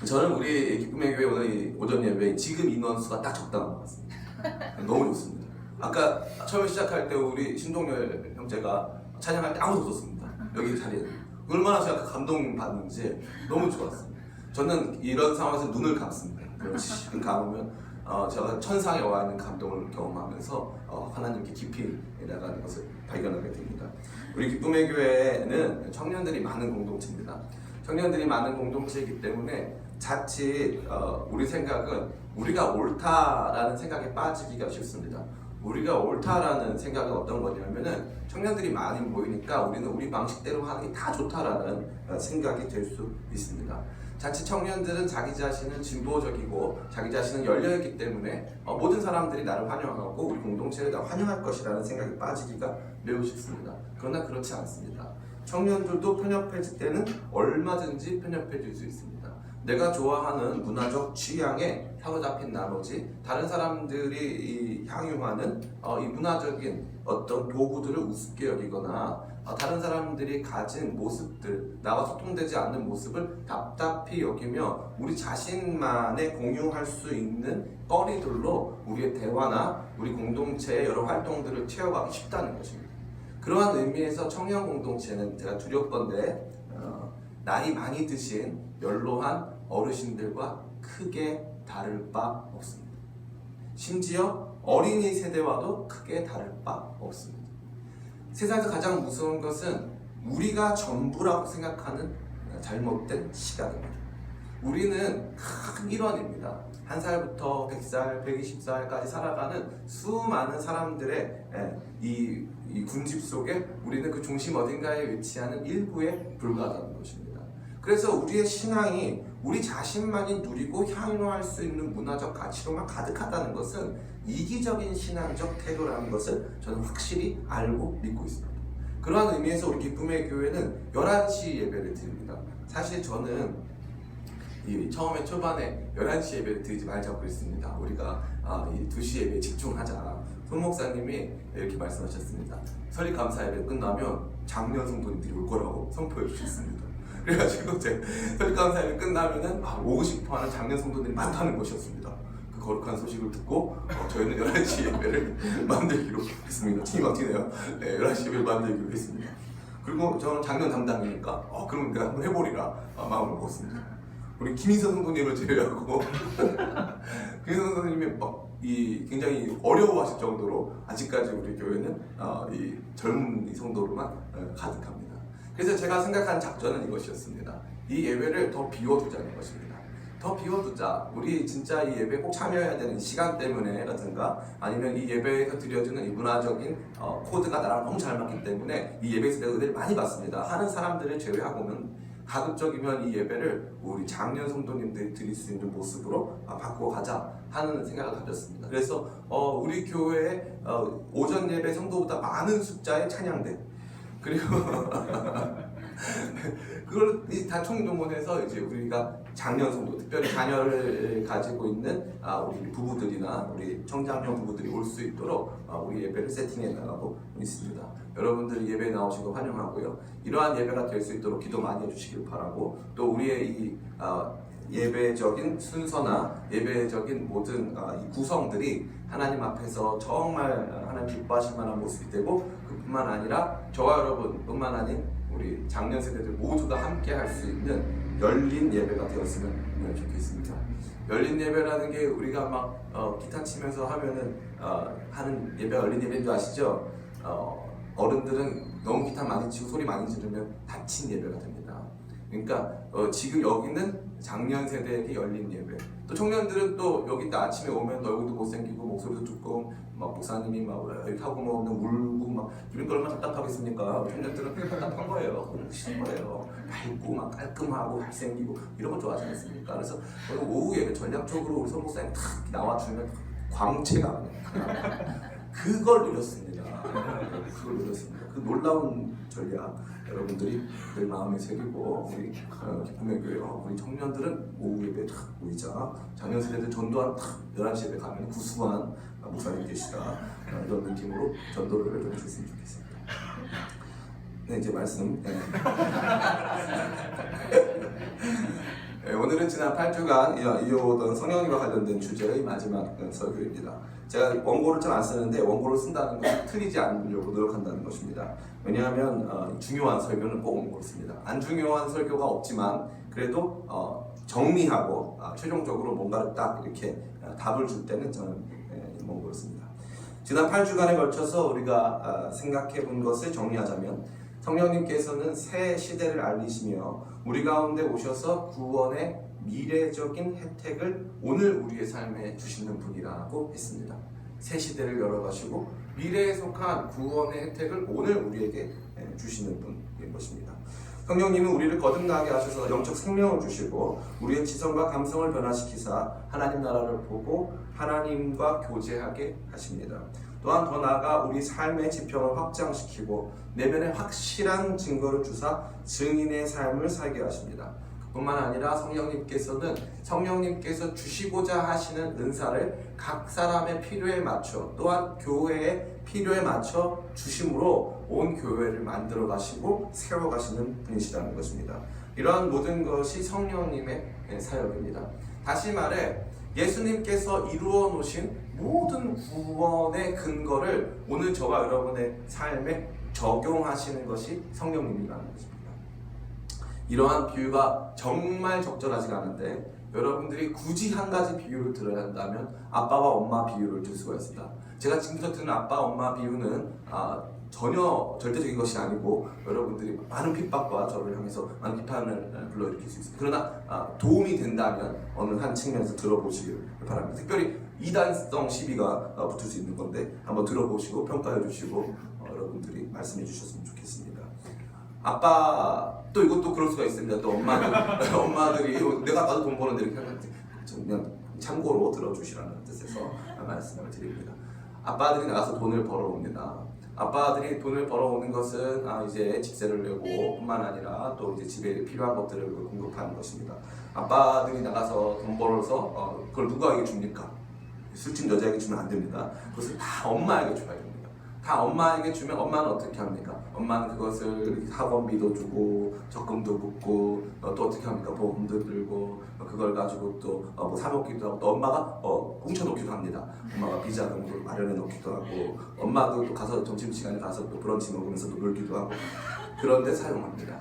저는 우리 기쁨의 교회 오늘 이 오전 예배 지금 인원수가 딱 적당한 것 같습니다. 너무 좋습니다. 아까 처음에 시작할 때 우리 신동열 형제가 찬양할 때 아무도 없었습니다. 여기 자리에. 얼마나 제가 감동받는지 너무 좋았어요. 저는 이런 상황에서 눈을 감습니다. 눈 감으면 제가 천상에 와 있는 감동을 경험하면서 하나님께 깊이 나가는 것을 발견하게 됩니다. 우리 기쁨의 교회는 청년들이 많은 공동체입니다. 청년들이 많은 공동체이기 때문에 자칫 우리 생각은 우리가 옳다라는 생각에 빠지기가 쉽습니다. 우리가 옳다라는 생각은 어떤 거냐면은 청년들이 많이 모이니까 우리는 우리 방식대로 하는 게 다 좋다라는 생각이 될 수 있습니다. 자칫 청년들은 자기 자신은 진보적이고 자기 자신은 열려있기 때문에 모든 사람들이 나를 환영하고 우리 공동체를 다 환영할 것이라는 생각에 빠지기가 매우 쉽습니다. 그러나 그렇지 않습니다. 청년들도 편협해질 때는 얼마든지 편협해질 수 있습니다. 내가 좋아하는 문화적 취향에 사로잡힌 나머지 다른 사람들이 향유하는 이 문화적인 어떤 도구들을 우습게 여기거나 다른 사람들이 가진 모습들, 나와 소통되지 않는 모습을 답답히 여기며 우리 자신만의 공유할 수 있는 거리들로 우리의 대화나 우리 공동체의 여러 활동들을 채워가기 쉽다는 것입니다. 그러한 의미에서 청년 공동체는 제가 두렵건대 나이 많이 드신 연로한 어르신들과 크게 다를 바 없습니다. 심지어 어린이 세대와도 크게 다를 바 없습니다. 세상에서 가장 무서운 것은 우리가 전부라고 생각하는 잘못된 시각입니다. 우리는 큰 일원입니다. 1살부터 100살, 120살까지 살아가는 수많은 사람들의 이 군집 속에 우리는 그 중심 어딘가에 위치하는 일부에 불과하다는 것입니다. 그래서 우리의 신앙이 우리 자신만이 누리고 향유할 수 있는 문화적 가치로만 가득하다는 것은 이기적인 신앙적 태도라는 것을 저는 확실히 알고 믿고 있습니다. 그러한 의미에서 우리 기쁨의 교회는 11시 예배를 드립니다. 사실 저는 처음에 초반에 11시 예배를 드리지 말자고 그랬습니다. 우리가 이 2시 예배에 집중하자. 손 목사님이 이렇게 말씀하셨습니다. 설립 감사 예배 끝나면 장년 성도님들이 올 거라고 선포해 주셨습니다. 그래가지고 제 설립 감사 예배 끝나면은 오고 싶어 하는 장년 성도들이 많다는 것이었습니다. 그 거룩한 소식을 듣고 저희는 11시 예배를 만들기로 했습니다. 팀이 막히네요. 네, 11시 예배를 만들기로 했습니다. 그리고 저는 장년 담당이니까 그럼 내가 한번 해보리라 마음을 먹었습니다. 우리 김인선 성도님을 제외하고 김인선 성도님이 굉장히 어려워하실 정도로 아직까지 우리 교회는 이 젊은 성도로만 가득합니다. 그래서 제가 생각한 작전은 이것이었습니다. 이 예배를 더 비워두자는 것입니다. 더 비워두자. 우리 진짜 이 예배에 꼭 참여해야 되는 시간 때문에라든가 아니면 이 예배에서 드려주는 이 문화적인 코드가 나랑 너무 잘 맞기 때문에 이 예배에서 내가 은혜를 많이 받습니다 하는 사람들을 제외하고는 가급적이면 이 예배를 우리 장년 성도님들이 드릴 수 있는 모습으로 바꾸어 가자 하는 생각을 가졌습니다. 그래서 우리 교회에 오전 예배 성도보다 많은 숫자의 찬양대 그리고 그걸 다 총동원해서 이제 우리가 장년 성도, 특별히 자녀를 가지고 있는 우리 부부들이나 우리 청장년 부부들이 올 수 있도록 우리 예배를 세팅해 나가고 있습니다. 여러분들이 예배에 나오신 거 환영하고요. 이러한 예배가 될 수 있도록 기도 많이 해주시길 바라고 또 우리의 이 예배적인 순서나 예배적인 모든 이 구성들이 하나님 앞에서 정말 하나님 기뻐하실 만한 모습이 되고 그뿐만 아니라 저와 여러분뿐만 아닌 우리 장년 세대들 모두가 함께 할 수 있는 열린 예배가 되었으면 좋겠습니다. 열린 예배라는 게 우리가 막 기타 치면서 하면은 하는 예배가 열린 예배인 줄 아시죠? 어른들은 너무 기타 많이 치고 소리 많이 지르면 다친 예배가 됩니다. 그러니까 지금 여기는 장년 세대에게 열린 예배. 또 청년들은 또 여기 아침에 오면 얼굴도 못생기고 목소리도 조금 막 목사님이 막 이렇게 하고 뭐 울고 막 이런 걸 얼마나 답답하겠습니까? 청년들은 답답한 거예요. 싫은 거예요. 밝고 막 깔끔하고 잘생기고 이런 거 좋아하지 않습니까? 그래서 오후 예배 전략적으로 우리 손 목사님 탁 나와주면 광채가 그걸 누렸습니다. 그걸 누렸습니다. 그 놀라운 전략 여러분들이 늘 마음에 새기고 우리 기쁨의 교회 우리 청년들은 오후 예배 탁 모이자 장년 세대들 전도한 탁 11시 예배 가면 구수한 목사님 계시다 이런 느낌으로 전도를 좀 해주셨으면 좋겠습니다. 네 이제 말씀 오늘은 지난 8주간 이어오던 성령님과 관련된 주제의 마지막 설교입니다. 제가 원고를 좀 안 쓰는데 원고를 쓴다는 것은 틀리지 않으려고 노력한다는 것입니다. 왜냐하면 중요한 설교는 꼭 원고를 씁니다. 안 중요한 설교가 없지만 그래도 정리하고 최종적으로 뭔가를 딱 이렇게 답을 줄 때는 저는 원고를 씁니다. 지난 8주간에 걸쳐서 우리가 생각해 본 것을 정리하자면 성령님께서는 새 시대를 알리시며 우리 가운데 오셔서 구원의 미래적인 혜택을 오늘 우리의 삶에 주시는 분이라고 했습니다. 새 시대를 열어가시고 미래에 속한 구원의 혜택을 오늘 우리에게 주시는 분인 것입니다. 성령님은 우리를 거듭나게 하셔서 영적 생명을 주시고 우리의 지성과 감성을 변화시키사 하나님 나라를 보고 하나님과 교제하게 하십니다. 또한 더 나아가 우리 삶의 지평을 확장시키고 내면에 확실한 증거를 주사 증인의 삶을 살게 하십니다. 뿐만 아니라 성령님께서 주시고자 하시는 은사를 각 사람의 필요에 맞춰 또한 교회의 필요에 맞춰 주심으로 온 교회를 만들어 가시고 세워 가시는 분이시라는 것입니다. 이러한 모든 것이 성령님의 사역입니다. 다시 말해 예수님께서 이루어 놓으신 모든 구원의 근거를 오늘 저와 여러분의 삶에 적용하시는 것이 성령님이라는 것입니다. 이러한 비유가 정말 적절하지가 않은데 여러분들이 굳이 한 가지 비유를 들어야 한다면 아빠와 엄마 비유를 들 수가 있습니다. 제가 지금부터 드는 아빠 엄마 비유는 전혀 절대적인 것이 아니고 여러분들이 많은 핍박과 저를 향해서 많은 비판을 불러일으킬 수 있습니다. 그러나 도움이 된다면 어느 한 측면에서 들어보시길 바랍니다. 특별히 이단성 시비가 붙을 수 있는 건데 한번 들어보시고 평가해 주시고 여러분들이 말씀해 주셨으면 좋겠습니다. 아빠 또 이것도 그럴 수가 있습니다. 또 엄마들이 내가 나도 돈 버는데 이렇게 하면 그냥 참고로 들어주시라는 뜻에서 말씀을 드립니다. 아빠들이 나가서 돈을 벌어옵니다. 아빠들이 돈을 벌어오는 것은 이제 집세를 내고 뿐만 아니라 또 이제 집에 필요한 것들을 공급하는 것입니다. 아빠들이 나가서 돈 벌어서 그걸 누구에게 줍니까? 술집 여자에게 주면 안 됩니다. 그것을 다 엄마에게 줘야 됩니다. 다 엄마에게 주면 엄마는 어떻게 합니까? 엄마는 그것을 학원비도 주고 적금도 붓고 또 어떻게 합니까? 보험도 들고 그걸 가지고 또 뭐 사먹기도 하고 또 엄마가 훔쳐놓기도 합니다. 엄마가 비자금도 마련해 놓기도 하고 엄마도 또 가서 점심시간에 가서 또 브런치 먹으면서 또 놀기도 하고 그런데 사용합니다.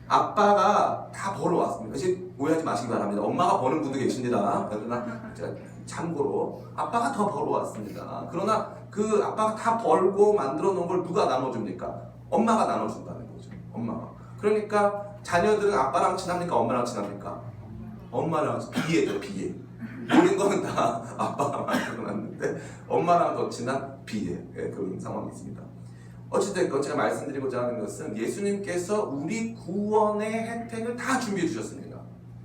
아빠가 다 벌어왔습니다. 이제 오해하지 마시기 바랍니다. 엄마가 버는 분도 계십니다. 그러나 제가 참고로 아빠가 더 벌어왔습니다. 그러나 그 아빠가 다 벌고 만들어 놓은 걸 누가 나눠줍니까? 엄마가 나눠준다는 거죠. 엄마가. 그러니까 자녀들은 아빠랑 친합니까? 엄마랑 친합니까? 엄마랑 비애죠. 비애. 모든 거는 다 아빠가 만들어놨는데 엄마랑 더 친한 비애 그런 상황이 있습니다. 어찌됐건 제가 말씀드리고자 하는 것은 예수님께서 우리 구원의 혜택을 다 준비해 주셨습니다.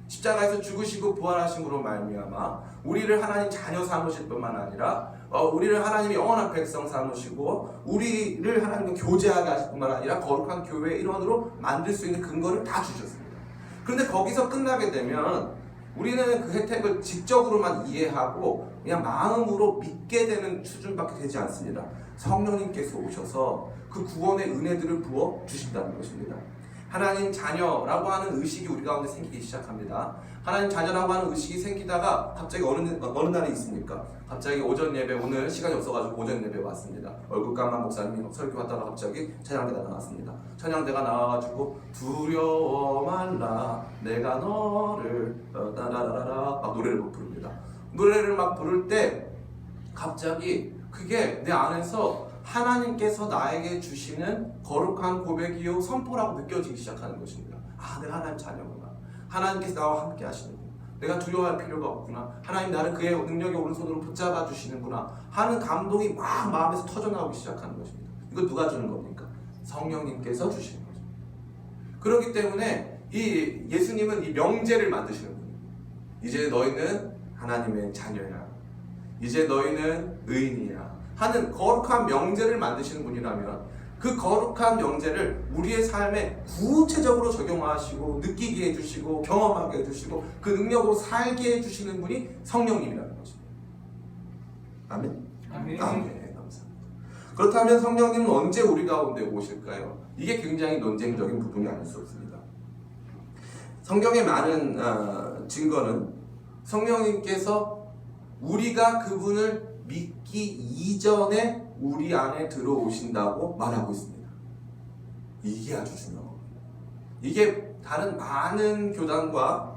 십자가에서 죽으시고 부활하심으로 말미암아 우리를 하나님 자녀 삼으실 뿐만 아니라 우리를 하나님의 영원한 백성 삼으시고 우리를 하나님과 교제하게 하실 뿐만 아니라 거룩한 교회의 일원으로 만들 수 있는 근거를 다 주셨습니다. 그런데 거기서 끝나게 되면 우리는 그 혜택을 지적으로만 이해하고 그냥 마음으로 믿게 되는 수준밖에 되지 않습니다. 성령님께서 오셔서 그 구원의 은혜들을 부어 주신다는 것입니다. 하나님 자녀라고 하는 의식이 우리 가운데 생기기 시작합니다. 하나님 자녀라고 하는 의식이 생기다가 갑자기 어느 날이 있습니까? 갑자기 오전 예배, 오늘 시간이 없어가지고 오전 예배 왔습니다. 얼굴 까만 목사님이 설교하다가 갑자기 찬양대가 나왔습니다. 찬양대가 나와가지고 두려워 말라 내가 너를 따라라라 막 노래를 막 부릅니다. 노래를 막 부를 때 갑자기 그게 내 안에서 하나님께서 나에게 주시는 거룩한 고백이요 선포라고 느껴지기 시작하는 것입니다. 내가 하나님 자녀구나. 하나님께서 나와 함께 하시는구나. 내가 두려워할 필요가 없구나. 하나님 나를 그의 능력의 오른손으로 붙잡아 주시는구나 하는 감동이 막 마음에서 터져나오기 시작하는 것입니다. 이거 누가 주는 겁니까? 성령님께서 주시는 거죠. 그렇기 때문에 이 예수님은 이 명제를 만드시는 분이에요. 이제 너희는 하나님의 자녀야. 이제 너희는 의인이야. 하는 거룩한 명제를 만드시는 분이라면 그 거룩한 명제를 우리의 삶에 구체적으로 적용하시고 느끼게 해주시고 경험하게 해주시고 그 능력으로 살게 해주시는 분이 성령님이라는 것입니다. 아멘? 아멘. 감사합니다. 그렇다면 성령님은 언제 우리 가운데 오실까요? 이게 굉장히 논쟁적인 부분이 아닐 수 없습니다. 성경의 많은 증거는 성령님께서 우리가 그분을 믿기 이전에 우리 안에 들어오신다고 말하고 있습니다. 이게 아주 중요한 겁니다. 이게 다른 많은 교단과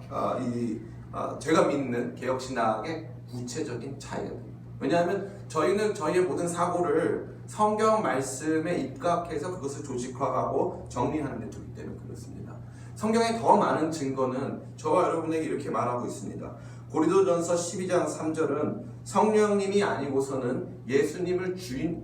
제가 믿는 개혁신학의 구체적인 차이가 됩니다. 왜냐하면 저희는 저희의 모든 사고를 성경 말씀에 입각해서 그것을 조직화하고 정리하는 데 두기 때문에 그렇습니다. 성경의 더 많은 증거는 저와 여러분에게 이렇게 말하고 있습니다. 고린도전서 12장 3절은 성령님이 아니고서는 예수님을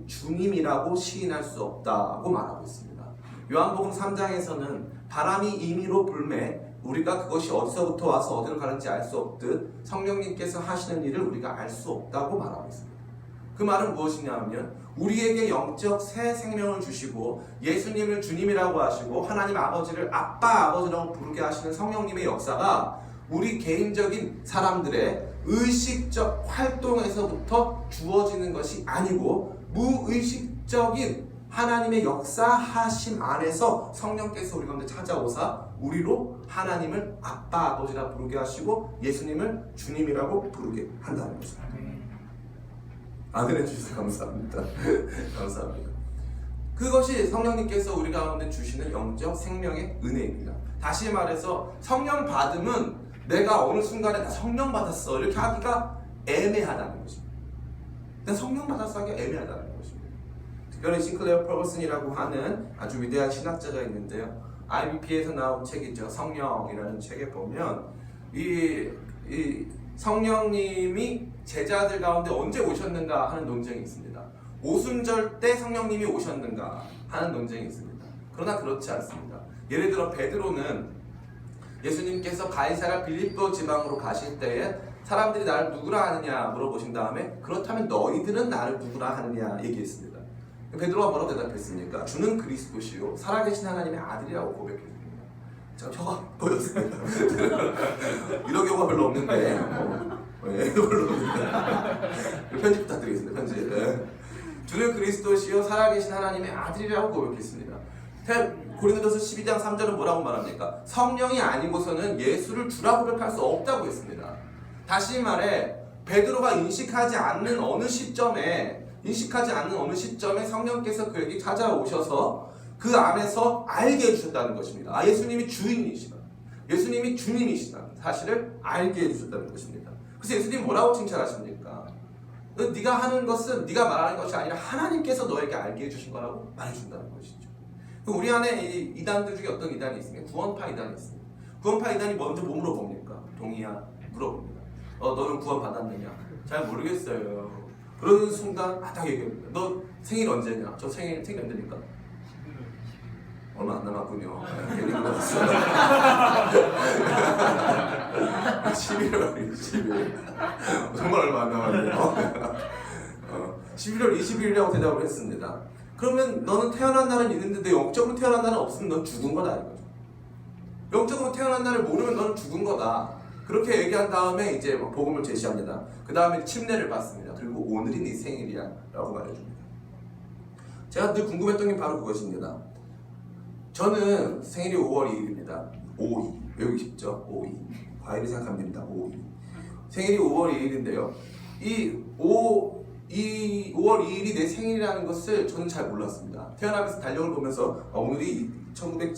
주님이라고 시인할 수 없다고 말하고 있습니다. 요한복음 3장에서는 바람이 임의로 불매 우리가 그것이 어디서부터 와서 어디로 가는지 알 수 없듯 성령님께서 하시는 일을 우리가 알 수 없다고 말하고 있습니다. 그 말은 무엇이냐 하면 우리에게 영적 새 생명을 주시고 예수님을 주님이라고 하시고 하나님 아버지를 아빠 아버지라고 부르게 하시는 성령님의 역사가 우리 개인적인 사람들의 의식적 활동에서부터 주어지는 것이 아니고 무의식적인 하나님의 역사하심 안에서 성령께서 우리 가운데 찾아오사 우리로 하나님을 아빠 아버지라 부르게 하시고 예수님을 주님이라고 부르게 한다는 것입니다. 아멘 해주셔서 감사합니다. 감사합니다. 그것이 성령님께서 우리 가운데 주시는 영적 생명의 은혜입니다. 다시 말해서 성령 받음은 내가 어느 순간에 나 성령 받았어 이렇게 하기가 애매하다는 것입니다. 나 성령 받았어 하기가 애매하다는 것입니다. 특별히 싱클레어 퍼거슨이라고 하는 아주 위대한 신학자가 있는데요. IBP에서 나온 책이죠. 성령이라는 책에 보면 이 성령님이 제자들 가운데 언제 오셨는가 하는 논쟁이 있습니다. 오순절 때 성령님이 오셨는가 하는 논쟁이 있습니다. 그러나 그렇지 않습니다. 예를 들어 베드로는 예수님께서 가이사랴 빌립보 지방으로 가실 때에 사람들이 나를 누구라 하느냐 물어보신 다음에 그렇다면 너희들은 나를 누구라 하느냐 얘기했습니다. 베드로가 뭐라고 대답했습니까? 주는 그리스도시요 살아계신 하나님의 아들이라고 고백했습니다. 저가 보였습니다. 이런 경우가 별로 없는데 별로 없는데 편집 부탁드리겠습니다. 편집. 주는 그리스도시요 살아계신 하나님의 아들이라고 고백했습니다. 고린도전서 12장 3절은 뭐라고 말합니까? 성령이 아니고서는 예수를 주라고 고백할 수 없다고 했습니다. 다시 말해 베드로가 인식하지 않는 어느 시점에 성령께서 그에게 찾아오셔서 그 안에서 알게 해주셨다는 것입니다. 예수님이 주인이시다, 예수님이 주님이시다는 사실을 알게 해주셨다는 것입니다. 그래서 예수님이 뭐라고 칭찬하십니까? 네가 하는 것은 네가 말하는 것이 아니라 하나님께서 너에게 알게 해주신 거라고 말해준다는 것이죠. 우리 안에 이 이단들 중에 어떤 이단이 있습니까? 구원파 이단이 있습니다. 구원파 이단이 먼저 뭐 물어봅니까? 동의야? 물어봅니다. 너는 구원 받았느냐? 잘 모르겠어요. 그러는 순간 딱 얘기합니다. 너 생일 언제냐? 저 생일 언제니까? 얼마 안 남았군요. 괜히 물어봤어요. 11월 20일. 정말 얼마 안 남았네요. 11월 20일이라고 대답을 했습니다. 그러면 너는 태어난 날은 있는데 영적으로 태어난 날은 없으면 넌 죽은 거다 이거죠. 영적으로 태어난 날을 모르면 너는 죽은 거다. 그렇게 얘기한 다음에 이제 복음을 제시합니다. 그 다음에 침례를 받습니다. 그리고 오늘이 네 생일이야 라고 말해줍니다. 제가 늘 궁금했던 게 바로 그것입니다. 저는 생일이 5월 2일입니다. 5.2 외우기 쉽죠? 5.2 과일을 생각하면 됩니다. 5.2 생일이 5월 2일인데요. 이 5월 2일이 내 생일이라는 것을 저는 잘 몰랐습니다. 태어나면서 달력을 보면서 오늘이 1900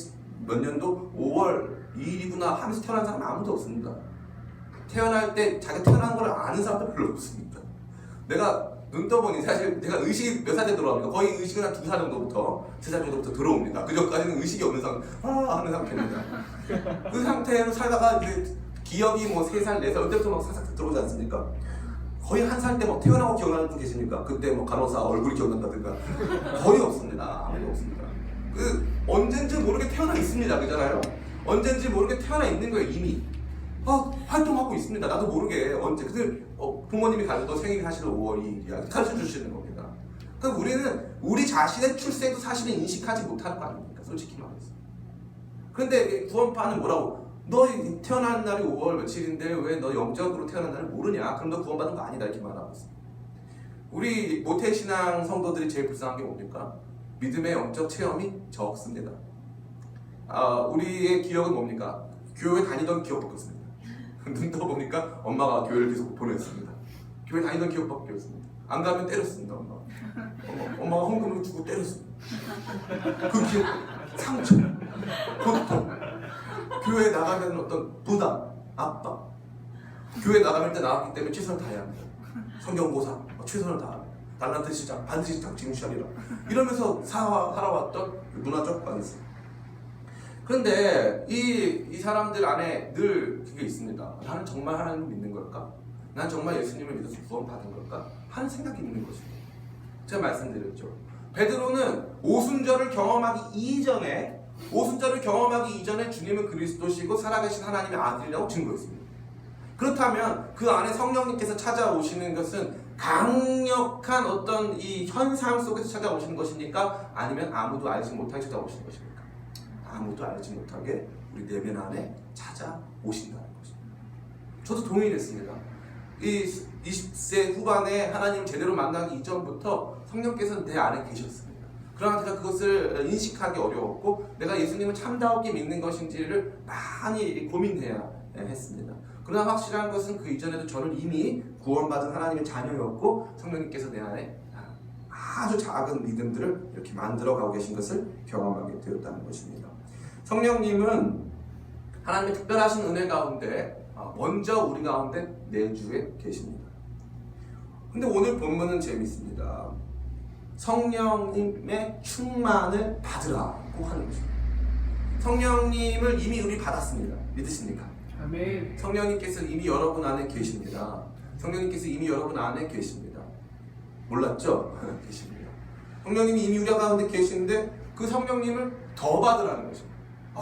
몇 년도 5월 2일이구나 하면서 태어난 사람 아무도 없습니다. 태어날 때 자기가 태어난 걸 아는 사람도 별로 없습니다. 내가 눈 떠보니 사실 내가 의식이 몇 살 때 들어옵니까? 거의 의식은 한 2살 정도부터 3살 정도부터 들어옵니다. 그 전까지는 의식이 없는 하는 상태입니다. 그 상태로 살다가 이제 기억이 뭐 3살, 4살 그때부터 막 살짝 들어오지 않습니까? 거의 1살 때 뭐 태어나고 기억나는 분 계십니까? 그때 뭐 간호사 얼굴이 기억난다든가 거의 없습니다. 아무도 없습니다. 언젠지 모르게 태어나 있습니다. 그잖아요. 언젠지 모르게 태어나 있는 거예요. 이미 활동하고 있습니다. 나도 모르게 언제 부모님이 가르쳐 생일이 사실은 5월 2일이야 가르쳐 주시는 겁니다. 그러니까 우리는 우리 자신의 출생도 사실은 인식하지 못하는 거 아닙니까? 솔직히 말해서. 그런데 구원파는 뭐라고? 너 태어난 날이 5월 며칠인데 왜 너 영적으로 태어난 날을 모르냐? 그럼 너 구원받은 거 아니다 이렇게 말하고 있습니다. 우리 모태신앙 성도들이 제일 불쌍한 게 뭡니까? 믿음의 영적 체험이 적습니다. 우리의 기억은 뭡니까? 교회 다니던 기억밖에 없습니다. 눈 떠보니까 엄마가 교회를 계속 보냈습니다. 교회 다니던 기억밖에 없습니다. 안 가면 때렸습니다. 엄마가 헌금을 주고 때렸습니다. 그 기억, 상처, 고통, 교회에 나가면 어떤 부담, 압박. 교회 나가면 일단 나왔기 때문에 최선을 다해야 합니다. 성경고사 최선을 다합니다. 달란트 시작 반드시 착징시하리라 이러면서 살아왔던 문화적 관습. 그런데 이 사람들 안에 늘 그게 있습니다. 나는 정말 하나님을 믿는 걸까? 난 정말 예수님을 믿어서 구원받은 걸까? 하는 생각이 있는 것입니다. 제가 말씀드렸죠. 베드로는 오순절을 경험하기 이전에 주님은 그리스도시고 살아계신 하나님의 아들이라고 증거했습니다. 그렇다면 그 안에 성령님께서 찾아오시는 것은 강력한 어떤 이 현상 속에서 찾아오시는 것입니까? 아니면 아무도 알지 못하게 찾아오시는 것입니까? 아무도 알지 못하게 우리 내면 안에 찾아오신다는 것입니다. 저도 동의했습니다. 이 20세 후반에 하나님을 제대로 만나기 이전부터 성령께서는 내 안에 계셨습니다. 그러나 제가 그것을 인식하기 어려웠고 내가 예수님을 참다하게 믿는 것인지를 많이 고민해야 했습니다. 그러나 확실한 것은 그 이전에도 저는 이미 구원받은 하나님의 자녀였고 성령님께서 내 안에 아주 작은 믿음들을 이렇게 만들어가고 계신 것을 경험하게 되었다는 것입니다. 성령님은 하나님의 특별하신 은혜 가운데 먼저 우리 가운데 내주에 계십니다. 근데 오늘 본문은 재밌습니다. 성령님의 충만을 받으라고 하는 것입니다. 성령님을 이미 우리 받았습니다. 믿으십니까? 아멘. 성령님께서 이미 여러분 안에 계십니다. 성령님께서 이미 여러분 안에 계십니다. 몰랐죠? 계십니다. 성령님이 이미 우리 가운데 계시는데 그 성령님을 더 받으라는 것입니다.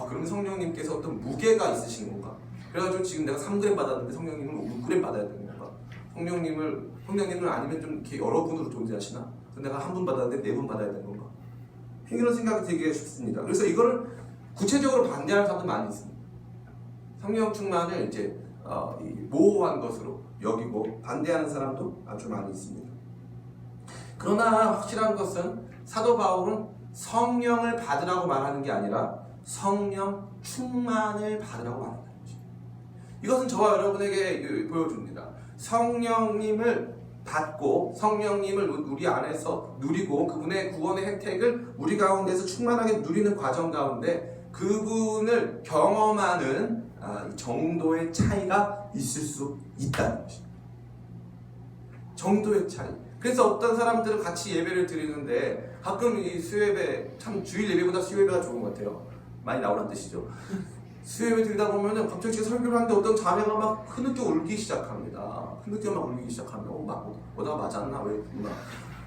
그럼 성령님께서 어떤 무게가 있으신 건가? 그래가지고 지금 내가 3g 받았는데 성령님은 5g 받아야 되는 건가? 성령님을 아니면 좀 이렇게 여러 분으로 존재하시나? 내가 한 분 받았는데 4분 받아야 되는 건가? 이런 생각이 되게 쉽습니다. 그래서 이거를 구체적으로 반대하는 사람도 많이 있습니다. 성령 충만을 이제 모호한 것으로 여기고 반대하는 사람도 아주 많이 있습니다. 그러나 확실한 것은 사도 바울은 성령을 받으라고 말하는 게 아니라 성령 충만을 받으라고 말한다는 것입니다. 이것은 저와 여러분에게 보여줍니다. 성령님을 받고 성령님을 우리 안에서 누리고 그분의 구원의 혜택을 우리 가운데서 충만하게 누리는 과정 가운데 그분을 경험하는 정도의 차이가 있을 수 있다는 것입니다. 정도의 차이. 그래서 어떤 사람들은 같이 예배를 드리는데 가끔 이 수요예배, 참 주일 예배보다 수요예배가 좋은 것 같아요. 많이 나오란 뜻이죠. 수요예배 드리다 보면은 갑자기 제가 설교를 하는데 어떤 자매가 막 흐느껴 울기 시작합니다. 흐느껴 막 울기 시작합니다. 어디가 맞았나? 왜 울나?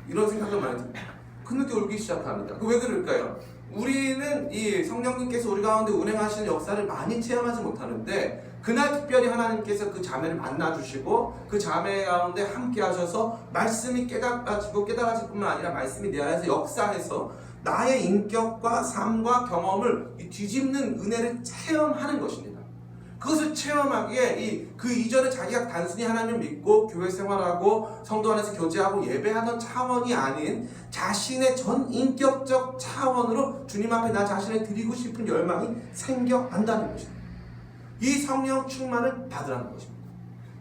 이런 생각을 많이 듭니다. 흐느껴 울기 시작합니다. 왜 그럴까요? 우리는 이 성령님께서 우리 가운데 운행하시는 역사를 많이 체험하지 못하는데 그날 특별히 하나님께서 그 자매를 만나주시고 그 자매 가운데 함께 하셔서 말씀이 깨달아질 뿐만 아니라 말씀이 내 안에서 역사해서 나의 인격과 삶과 경험을 뒤집는 은혜를 체험하는 것입니다. 그것을 체험하기에 그 이전에 자기가 단순히 하나님을 믿고 교회 생활하고 성도 안에서 교제하고 예배하던 차원이 아닌 자신의 전 인격적 차원으로 주님 앞에 나 자신을 드리고 싶은 열망이 생겨난다는 것입니다. 이 성령 충만을 받으라는 것입니다.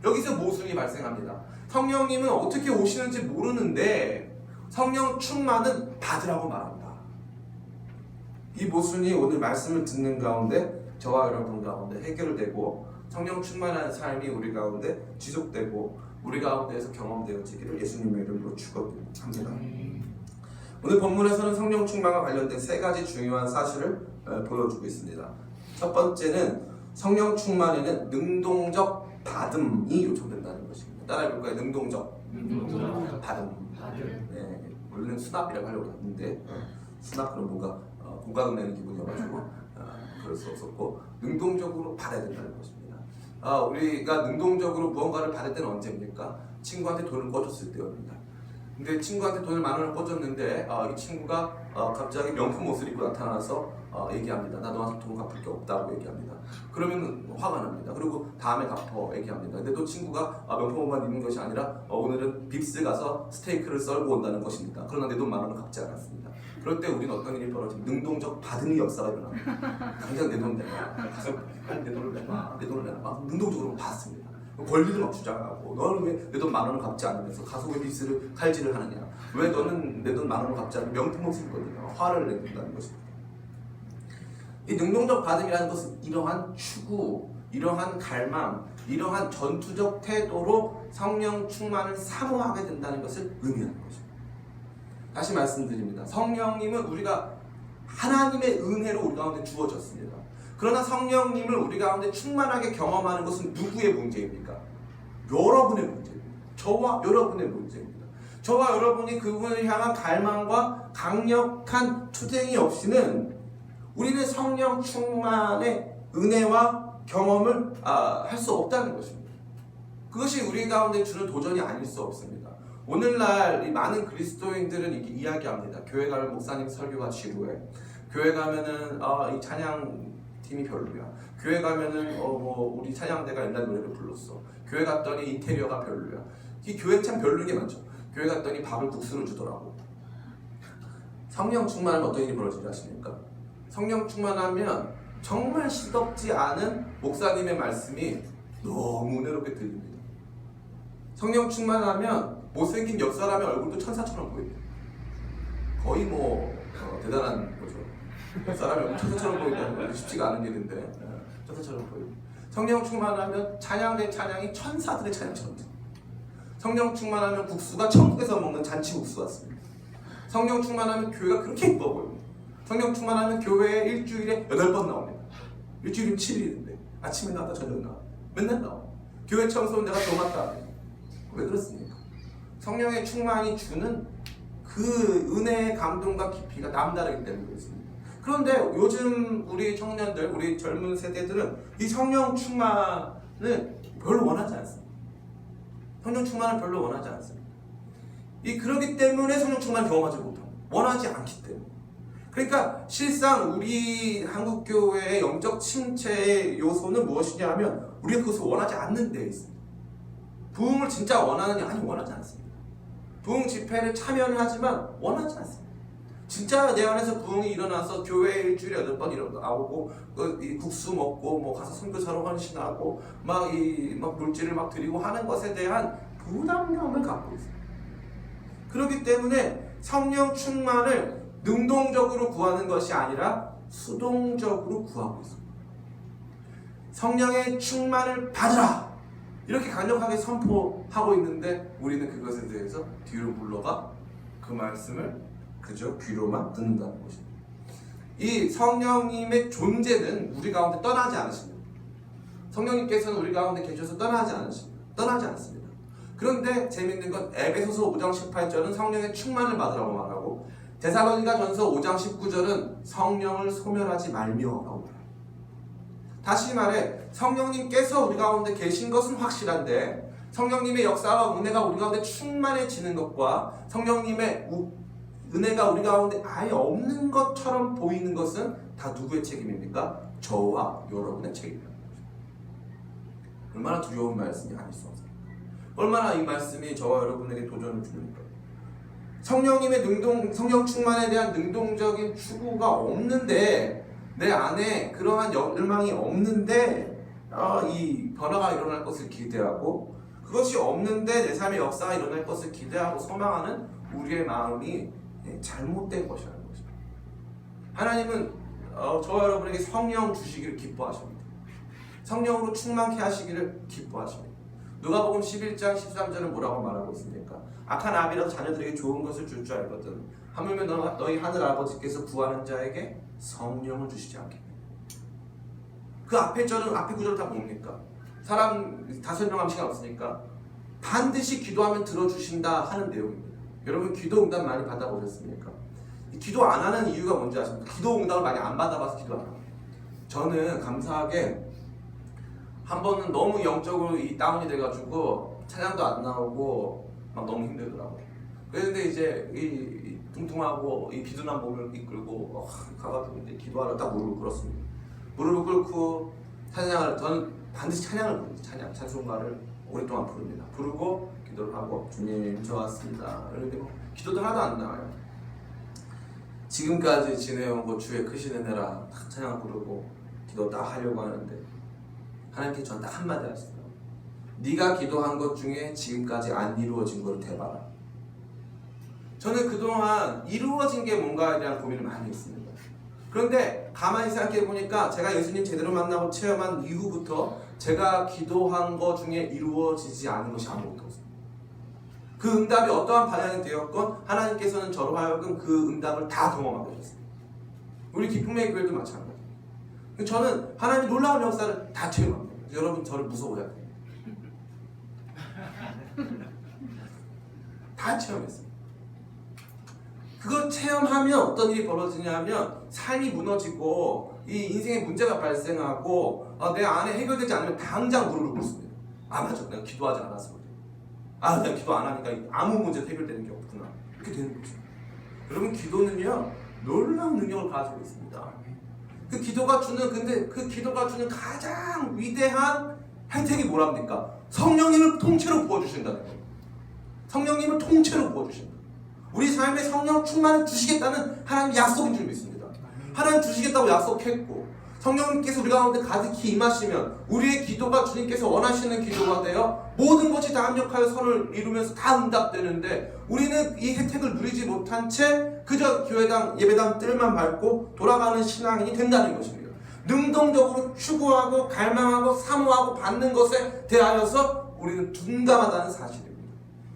여기서 모순이 발생합니다. 성령님은 어떻게 오시는지 모르는데 성령 충만은 받으라고 말합니다. 이 모순이 오늘 말씀을 듣는 가운데 저와 여러분 가운데 해결되고 성령 충만한 삶이 우리 가운데 지속되고 우리 가운데에서 경험되어지기를 예수님의 이름으로 축원합니다. 오늘 본문에서는 성령 충만과 관련된 3가지 중요한 사실을 보여주고 있습니다. 첫 번째는 성령 충만에는 능동적 받음이 요청된다는 것입니다. 따라해볼까요? 능동적 받음. 네, 원래는 수납이라고 하려고 했는데 수납은 뭔가 공감을 내는 기분이어가지고 그럴 수 없었고 능동적으로 받아야 된다는 것입니다. 우리가 능동적으로 무언가를 받을 때는 언제입니까? 친구한테 돈을 꿔줬을 때입니다. 근데 친구한테 돈을 10,000원을 꿔줬는데 이 친구가 갑자기 명품 옷을 입고 나타나서 얘기합니다. 나 너한테 돈 갚을 게 없다고 얘기합니다. 그러면 화가 납니다. 그리고 다음에 갚어 얘기합니다. 근데 또 친구가 명품 옷만 입는 것이 아니라 오늘은 빕스 가서 스테이크를 썰고 온다는 것입니다. 그러나 내 돈 10,000원을 갚지 않았습니다. 그럴 때 우리는 어떤 일이 벌어집니까? 능동적 받음의 역사가 일어납니다. 당장 내 돈 내놔. 가서 내 돈을 내놔. 내 돈을 내놔. 막 능동적으로 받습니다. 권리를 막 주장하고 너는 왜 내 돈 10,000원을 갚지 않으면서 가서 왜 빚을 칼질을 하느냐? 왜 너는 내 돈 10,000원을 갚지 않으면 명품 옷을 입거든요. 화를 낸다는 것입니다. 이 능동적 받음이라는 것은 이러한 추구, 이러한 갈망, 이러한 전투적 태도로 성령 충만을 사모하게 된다는 것을 의미하는 것입니다. 다시 말씀드립니다. 성령님은 우리가 하나님의 은혜로 우리 가운데 주어졌습니다. 그러나 성령님을 우리 가운데 충만하게 경험하는 것은 누구의 문제입니까? 여러분의 문제입니다. 저와 여러분의 문제입니다. 저와 여러분이 그분을 향한 갈망과 강력한 투쟁이 없이는 우리는 성령 충만의 은혜와 경험을 할 수 없다는 것입니다. 그것이 우리 가운데 주는 도전이 아닐 수 없습니다. 오늘날 이 많은 그리스도인들은 이렇게 이야기합니다. 교회 가면 목사님 설교가 지루해. 교회 가면은 이 찬양 팀이 별로야. 교회 가면은 우리 찬양대가 옛날 노래를 불렀어. 교회 갔더니 인테리어가 별로야. 이 교회 참 별로인 게 많죠. 교회 갔더니 밥을 국수를 주더라고. 성령 충만하면 어떤 일이 벌어지지 않습니까? 성령 충만하면 정말 시덥지 않은 목사님의 말씀이 너무 은혜롭게 들립니다. 성령 충만하면 못생긴 옆 사람의 얼굴도 천사처럼 보입니다. 거의 대단한 거죠. 옆 사람의 얼굴 천사처럼 보인다는 건 쉽지가 않은 일인데 천사처럼 보입니다. 성령 충만하면 찬양된 찬양이 천사들의 찬양처럼 들립니다. 성령 충만하면 국수가 천국에서 먹는 잔치 국수 같습니다. 성령 충만하면 교회가 그렇게 예뻐 보입니다. 성령 충만하면 교회에 일주일에 8번 나옵니다. 일주일은 7일인데 아침에 나왔다 저녁에 나와. 맨날 나와. 교회 청소는 내가 더 맡다. 왜 그렇습니까? 성령의 충만이 주는 그 은혜의 감동과 깊이가 남다르기 때문에 그렇습니다. 그런데 요즘 우리 청년들, 우리 젊은 세대들은 이 성령 충만을 별로 원하지 않습니다. 성령 충만을 별로 원하지 않습니다. 그러기 때문에 성령 충만을 경험하지 못합니다. 원하지 않기 때문에. 그러니까 실상 우리 한국교회의 영적 침체의 요소는 무엇이냐 하면 우리가 그것을 원하지 않는 데에 있습니다. 부흥을 진짜 원하느냐? 아니, 원하지 않습니다. 부흥 집회를 참여는 하지만 원하지 않습니다. 진짜 내 안에서 부흥이 일어나서 교회에 일주일에 8번 나오고 국수 먹고 가서 선교사로 헌신하고 막 물질을 막 드리고 하는 것에 대한 부담감을 갖고 있습니다. 그렇기 때문에 성령 충만을 능동적으로 구하는 것이 아니라 수동적으로 구하고 있습니다. 성령의 충만을 받으라! 이렇게 강력하게 선포하고 있는데 우리는 그것에 대해서 뒤로 물러가 그 말씀을 그저 귀로만 듣는다는 것입니다. 이 성령님의 존재는 우리 가운데 떠나지 않으십니다. 성령님께서는 우리 가운데 계셔서 떠나지 않습니다. 그런데 재밌는 건 에베소서 5장 18절은 성령의 충만을 받으라고 말하고 데살로니가 전서 5장 19절은 성령을 소멸하지 말며라고 말합니다. 다시 말해 성령님께서 우리 가운데 계신 것은 확실한데 성령님의 역사와 은혜가 우리 가운데 충만해지는 것과 성령님의 은혜가 우리 가운데 아예 없는 것처럼 보이는 것은 다 누구의 책임입니까? 저와 여러분의 책임입니다. 얼마나 두려운 말씀이 아닐 수 없습니다. 얼마나 이 말씀이 저와 여러분에게 도전을 줍니까? 성령 충만에 대한 능동적인 추구가 없는데 내 안에 그러한 열망이 없는데 이 변화가 일어날 것을 기대하고 그것이 없는데 내 삶의 역사가 일어날 것을 기대하고 소망하는 우리의 마음이 잘못된 것이라는 것입니다. 하나님은 저와 여러분에게 성령 주시기를 기뻐하십니다. 성령으로 충만케 하시기를 기뻐하십니다. 누가복음 11장 13절은 뭐라고 말하고 있습니까? 악한 아비라도 자녀들에게 좋은 것을 줄 줄 알거든 하물며 너희 하늘 아버지께서 구하는 자에게 성령을 주시지 않겠느냐. 그 앞에 구절은 다 뭡니까? 사람 다 설명할 시간 없으니까 반드시 기도하면 들어주신다 하는 내용입니다. 여러분 기도 응답 많이 받아보셨습니까? 기도 안 하는 이유가 뭔지 아십니까? 기도 응답을 많이 안 받아봐서 기도 안 합니다. 저는 감사하게 한 번은 너무 영적으로 다운이 돼가지고 찬양도 안 나오고 막 너무 힘들더라고요. 그런데 이제 이 뚱뚱하고 이 비둔한 몸을 이끌고 가가지고 이제 기도하러 딱 무릎을 꿇었습니다. 무릎을 꿇고 찬양을, 저는 반드시 찬양을 부릅니다. 찬송가를 오랫동안 부릅니다. 부르고 기도를 하고, 주님 저 왔습니다. 그런데 뭐 기도도 하나도 안 나와요. 지금까지 지내온 것 주의 크신 은혜라 딱 찬양 부르고 기도 딱 하려고 하는데 하나님께 전 딱 한마디 하시더라고요. 네가 기도한 것 중에 지금까지 안 이루어진 걸 대봐라. 저는 그동안 이루어진 게 뭔가에 대한 고민을 많이 했습니다. 그런데 가만히 생각해 보니까 제가 예수님 제대로 만나고 체험한 이후부터 제가 기도한 것 중에 이루어지지 않은 것이 아무것도 없습니다. 그 응답이 어떠한 방향이 되었건 하나님께서는 저로 하여금 그 응답을 다 경험하게 하셨습니다. 우리 기쁨의 교회도 마찬가지입니다. 저는 하나님의 놀라운 역사를 다 체험합니다. 여러분 저를 무서워해야 돼요. 다 체험했어요. 그걸 체험하면 어떤 일이 벌어지냐면 삶이 무너지고 이 인생에 문제가 발생하고 내 안에 해결되지 않으면 당장 무릎을 꿇습니다. 맞아, 내가 기도하지 않았어. 내가 기도 안 하니까 아무 문제도 해결되는 게 없구나. 이렇게 되는 거죠. 여러분 기도는요 놀라운 능력을 가지고 있습니다. 그 기도가 주는 가장 위대한 혜택이 뭐랍니까? 성령님을 통째로 부어주신다는 거예요. 성령님을 통째로 부어주신다. 우리 삶에 성령 충만을 주시겠다는 하나님의 약속인 줄 믿습니다. 하나님 주시겠다고 약속했고 성령님께서 우리 가운데 가득히 임하시면 우리의 기도가 주님께서 원하시는 기도가 되어 모든 것이 다 합력하여 선을 이루면서 다 응답되는데 우리는 이 혜택을 누리지 못한 채 그저 교회당 예배당 뜰만 밟고 돌아가는 신앙인이 된다는 것입니다. 능동적으로 추구하고 갈망하고 사모하고 받는 것에 대하여서 우리는 둔감하다는 사실입니다.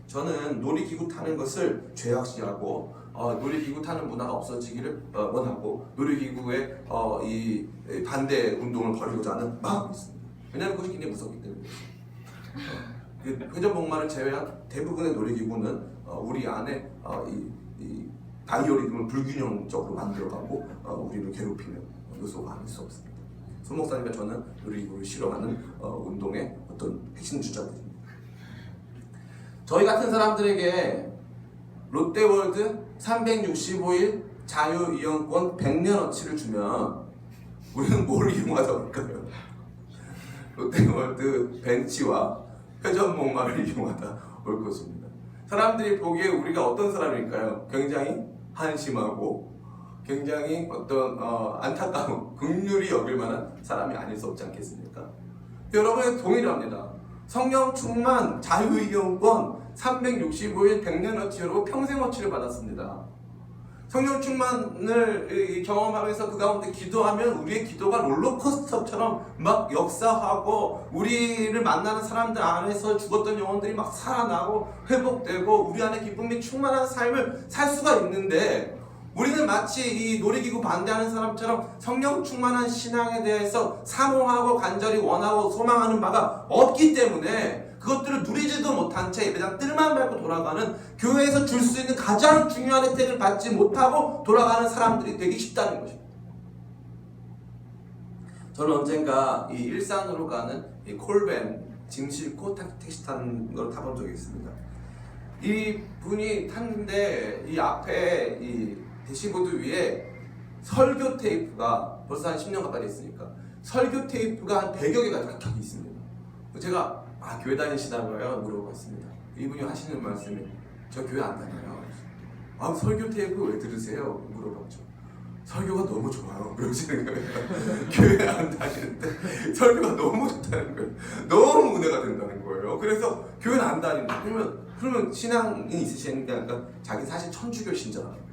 저는 놀이기구 타는 것을 죄악시하고 놀이기구 타는 문화가 없어지기를 원하고 놀이기구의 이 반대 운동을 벌이고자 하는 마음이 있습니다. 왜냐하면 그것이 굉장히 무섭기 때문에. 회전목마를 제외한 대부분의 놀이기구는 우리 안에 이 바이오리듬을 불균형적으로 만들어가고 우리를 괴롭히는 요소가 아닐 수 없습니다. 손 목사님과 저는 놀이기구를 싫어하는 운동의 어떤 핵심 주자들입니다. 저희 같은 사람들에게 롯데월드 365일 자유이용권 100년어치를 주면 우리는 뭘 이용하다 올까요? 롯데월드 벤치와 회전목마를 이용하다 올 것입니다. 사람들이 보기에 우리가 어떤 사람일까요? 굉장히 한심하고 굉장히 어떤 안타까운 긍휼히 여길 만한 사람이 아닐 수 없지 않겠습니까? 여러분은 동일합니다. 성령 충만 자유이용권 365일 100년어치로 평생어치를 받았습니다. 성령 충만을 경험하면서 그 가운데 기도하면 우리의 기도가 롤러코스터처럼 막 역사하고 우리를 만나는 사람들 안에서 죽었던 영혼들이 막 살아나고 회복되고 우리 안에 기쁨이 충만한 삶을 살 수가 있는데 우리는 마치 이 놀이기구 반대하는 사람처럼 성령 충만한 신앙에 대해서 사모하고 간절히 원하고 소망하는 바가 없기 때문에 그것들을 누리지도 못한 채 예배당 뜰만 밟고 돌아가는 교회에서 줄 수 있는 가장 중요한 혜택을 받지 못하고 돌아가는 사람들이 되기 쉽다는 것입니다. 저는 언젠가 이 일산으로 가는 이 콜밴 짐 싣고 택시 타는 걸 타본 적이 있습니다. 이 분이 탔는데 이 앞에 이 대시보드 위에 설교 테이프가 벌써 한 10년 가까이 됐으니까 설교 테이프가 한 100여 개가 쫙 있습니다. 제가 교회 다니시다고요? 물어봤습니다. 이분이 하시는 말씀이 저 교회 안 다녀요. 설교 테이프 왜 들으세요? 물어봤죠. 설교가 너무 좋아요. 그러시는 거예요. 교회 안 다니는데 설교가 너무 좋다는 거예요. 너무 은혜가 된다는 거예요. 그래서 교회는 안 다닌다. 그러면 신앙이 있으시니까 그러니까 자기 사실 천주교 신자라고.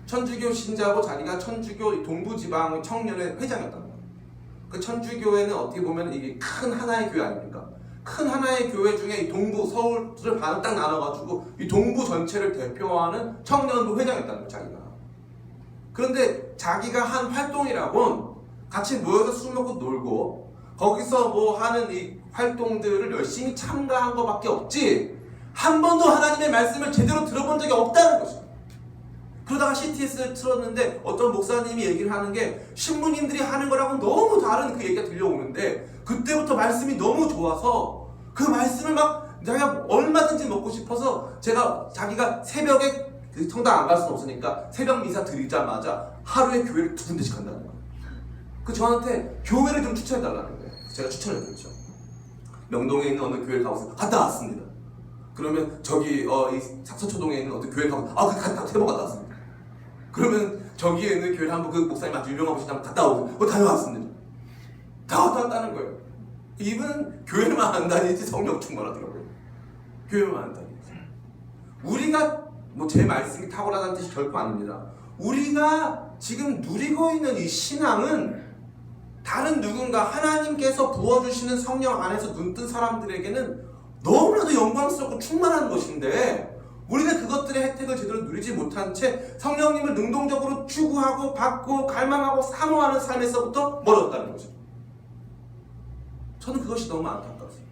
천주교 신자고 자기가 천주교 동부지방 청년회 회장이었단 말이에요. 그 천주교회는 어떻게 보면 이게 큰 하나의 교회 아닙니까? 큰 하나의 교회 중에 이 동부 서울을 반을 딱 나눠가지고 이 동부 전체를 대표하는 청년부 회장이었다는 거예요, 자기가. 그런데 자기가 한 활동이라곤 같이 모여서 술 먹고 놀고 거기서 뭐 하는 이 활동들을 열심히 참가한 것밖에 없지 한 번도 하나님의 말씀을 제대로 들어본 적이 없다는 것입니다. 그러다가 CTS를 틀었는데 어떤 목사님이 얘기를 하는 게 신부님들이 하는 거랑은 너무 다른 그 얘기가 들려오는데 그때부터 말씀이 너무 좋아서 그 말씀을 막 내가 얼마든지 얼마든지 먹고 싶어서 자기가 새벽에 그 성당 안 갈 수는 없으니까 새벽 미사 드리자마자 하루에 교회를 2군데씩 간다는 거예요. 저한테 교회를 좀 추천해 달라는 거예요. 제가 추천을 드렸죠. 명동에 있는 어느 교회를 가고 있어요. 갔다 왔습니다. 그러면 저기 이 서초동에 있는 어떤 교회를 가고 갔다 3번 갔다 왔습니다. 그러면 저기에 있는 교회를 한번 그 목사님 아주 유명한 곳이다 갔다 오고 다녀왔습니다. 다 왔다 갔다는 거예요. 이분은 교회만 안 다니지 성령 충만하더라고요. 교회만 안 다니지. 우리가 제 말씀이 탁월하다는 뜻이 결코 아닙니다. 우리가 지금 누리고 있는 이 신앙은 다른 누군가 하나님께서 부어주시는 성령 안에서 눈뜬 사람들에게는 너무나도 영광스럽고 충만한 것인데 우리는 그것들의 혜택을 제대로 누리지 못한 채 성령님을 능동적으로 추구하고 받고 갈망하고 사모하는 삶에서부터 멀어졌다는 거죠. 저는 그것이 너무 안타깝습니다.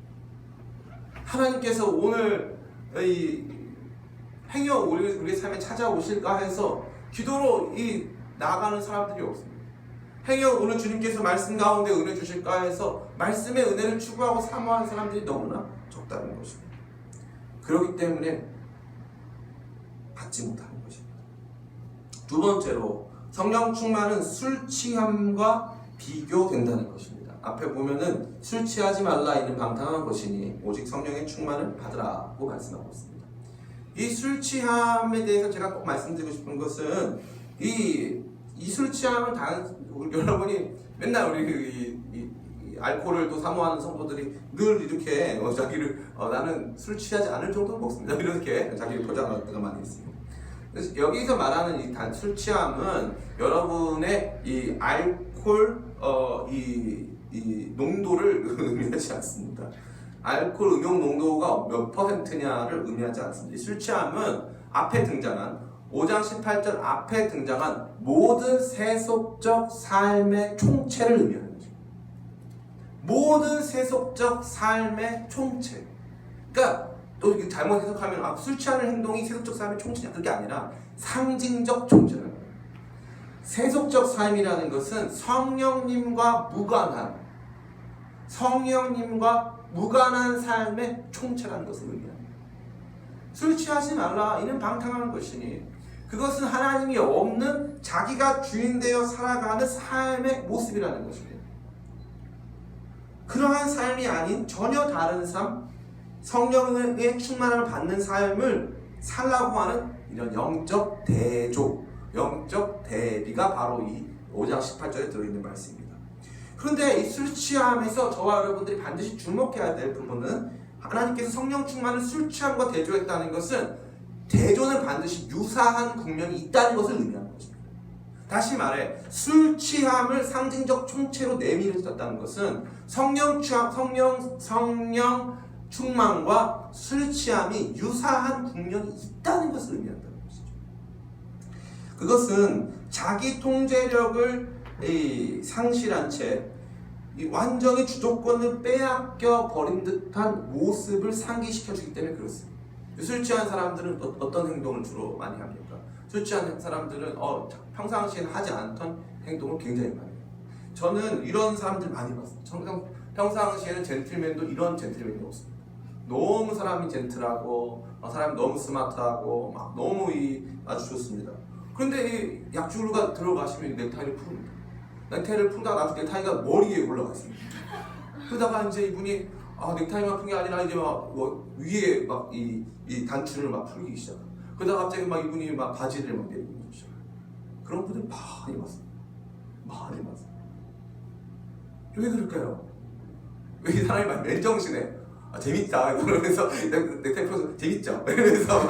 하나님께서 오늘 이 행여 우리의 삶에 찾아오실까 해서 기도로 나아가는 사람들이 없습니다. 행여 오늘 주님께서 말씀 가운데 은혜 주실까 해서 말씀의 은혜를 추구하고 사모하는 사람들이 너무나 적다는 것입니다. 그렇기 때문에 받지 못하는 것입니다. 두 번째로 성령 충만은 술 취함과 비교된다는 것입니다. 앞에 보면은 술 취하지 말라 이는 방탕한 것이니 오직 성령의 충만을 받으라고 말씀하고 있습니다. 이 술 취함에 대해서 제가 꼭 말씀드리고 싶은 것은 이 술 취함은 여러분이 맨날 우리 이 알코올을 또 사모하는 성도들이 늘 이렇게 자기를 나는 술 취하지 않을 정도는 먹습니다 이렇게 자기를 포장할 때가 많이 있습니다. 그래서 여기서 말하는 이 술 취함은 여러분의 이 알코올 이 농도를 의미하지 않습니다. 알코올 음용 농도가 몇 %냐를 의미하지 않습니다. 술 취함은 앞에 등장한 5장 18절 앞에 등장한 모든 세속적 삶의 총체를 의미하는 거죠. 모든 세속적 삶의 총체. 그러니까 또 이렇게 잘못 해석하면 술 취하는 행동이 세속적 삶의 총체냐, 그게 아니라 상징적 총체라는 거예요. 세속적 삶이라는 것은 성령님과 무관한 삶의 총체라는 것을 의미합니다. 술 취하지 말라 이는 방탕한 것이니 그것은 하나님이 없는 자기가 주인되어 살아가는 삶의 모습이라는 것입니다. 그러한 삶이 아닌 전혀 다른 삶, 성령의 충만함을 받는 삶을 살라고 하는 이런 영적 대조, 영적 대비가 바로 이 5장 18절에 들어있는 말씀입니다. 그런데 이 술 취함에서 저와 여러분들이 반드시 주목해야 될 부분은 하나님께서 성령 충만을 술 취함과 대조했다는 것은 대조는 반드시 유사한 국면이 있다는 것을 의미하는 것입니다. 다시 말해 술 취함을 상징적 총체로 내밀었다는 것은 성령 충만과 술 취함이 유사한 국면이 있다는 것을 의미한다는 것이죠. 그것은 자기 통제력을 상실한 채 완전히 주도권을 빼앗겨 버린 듯한 모습을 상기시켜 주기 때문에 그렇습니다. 술 취한 사람들은 어떤 행동을 주로 많이 합니까? 술 취한 사람들은 평상시에는 하지 않던 행동을 굉장히 많이 해요. 저는 이런 사람들 많이 봤어요. 평상시에는 젠틀맨도 이런 젠틀맨이 없습니다. 너무 사람이 젠틀하고 사람이 너무 스마트하고 막 너무 아주 좋습니다. 그런데 이 약주가 들어가시면 넥타이를 풉니다. 넥타이를 풀다가 나중에 넥타이가 머리에 올라가 있습니다. 그러다가 이제 이분이 넥타이만 푼 게 아니라 이제 위에 이 단추를 풀기 시작해요. 그러다가 갑자기 이분이 바지를 내리고 시작해요. 그런 분들 많이 봤습니다. 많이 봤어요. 왜 그럴까요? 왜 이 사람이 맨정신에 재밌다 이러면서 넥타이 풀어서 재밌죠? 이러면서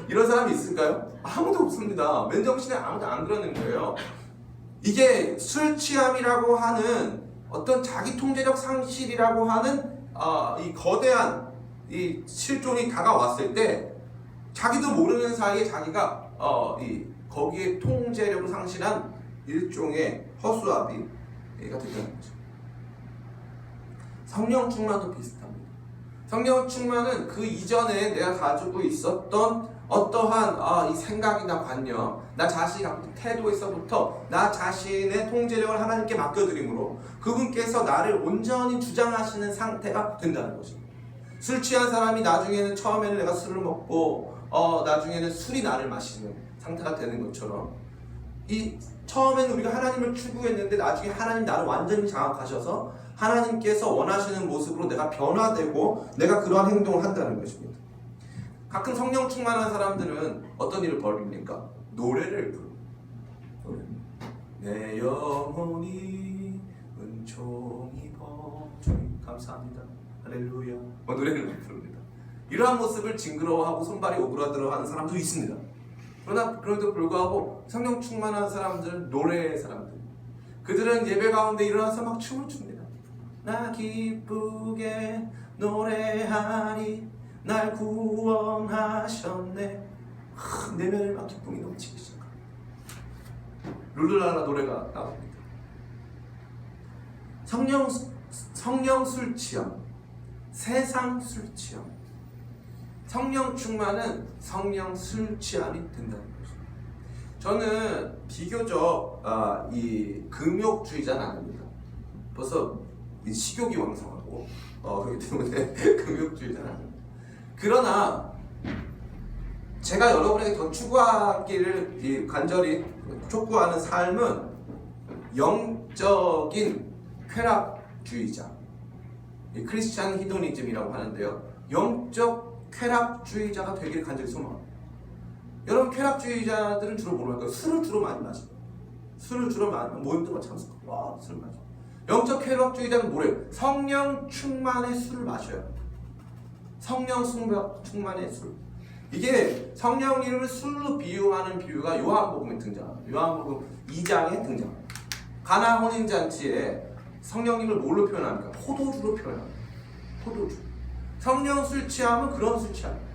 이런 사람이 있을까요? 아무도 없습니다. 맨정신에 아무도 안 그러는 거예요. 이게 술 취함이라고 하는 어떤 자기 통제력 상실이라고 하는 이 거대한 이 실존이 다가왔을 때 자기도 모르는 사이에 자기가 거기에 통제력을 상실한 일종의 허수아비가 됐다는 거죠. 성령 충만도 비슷합니다. 성령 충만은 그 이전에 내가 가지고 있었던 어떠한 이 생각이나 관념, 나 자신이 갖고 있는 태도에서부터 나 자신의 통제력을 하나님께 맡겨드림으로 그분께서 나를 온전히 주장하시는 상태가 된다는 것입니다. 술 취한 사람이 나중에는 처음에는 내가 술을 먹고 나중에는 술이 나를 마시는 상태가 되는 것처럼 이 처음에는 우리가 하나님을 추구했는데 나중에 하나님 나를 완전히 장악하셔서 하나님께서 원하시는 모습으로 내가 변화되고 내가 그러한 행동을 한다는 것입니다. 가끔 성령 충만한 사람들은 어떤 일을 벌입니까? 노래를 부릅니다. 노래. 내 영혼이 은총이 주님 감사합니다. 할렐루야. 노래를 부릅니다. 이러한 모습을 징그러워하고 손발이 오그라들어하는 사람도 있습니다. 그러나 그럼에도 불구하고 성령 충만한 사람들은 노래의 사람들. 그들은 예배 가운데 일어나서 막 춤을 춥니다. 나 기쁘게 노래하니 날 구원하셨네. 내면을 막 기쁨이 넘치기 시작합니다. 룰루랄라 노래가 나옵니다. 성령 술 취함, 세상 술 취함. 성령 충만은 성령 술 취함이 된다는 것입니다. 저는 비교적 이 금욕주의자는 아닙니다. 벌써 식욕이 왕성하고 그렇기 때문에 금욕주의자는 아닙니다. 그러나 제가 여러분에게 더 추구하기를 간절히 촉구하는 삶은 영적인 쾌락주의자, 크리스찬 히도니즘이라고 하는데요. 영적 쾌락주의자가 되기를 간절히 소망합니다. 여러분, 쾌락주의자들은 주로 뭘 할까요? 술을 주로 많이 마셔요. 술을 주로 많이 모임들과 참석하고 술을 마셔요. 영적 쾌락주의자는 뭐래요? 성령 충만의 술을 마셔요. 성령 충만의 술. 이게 성령님을 술로 비유하는 비유가 요한복음에 등장합니다. 요한복음 2장에 등장합니다. 가나 혼인잔치에 성령님을 뭘로 표현합니까? 포도주로 표현합니다. 포도주. 성령 술 취하면 그런 술 취합니다.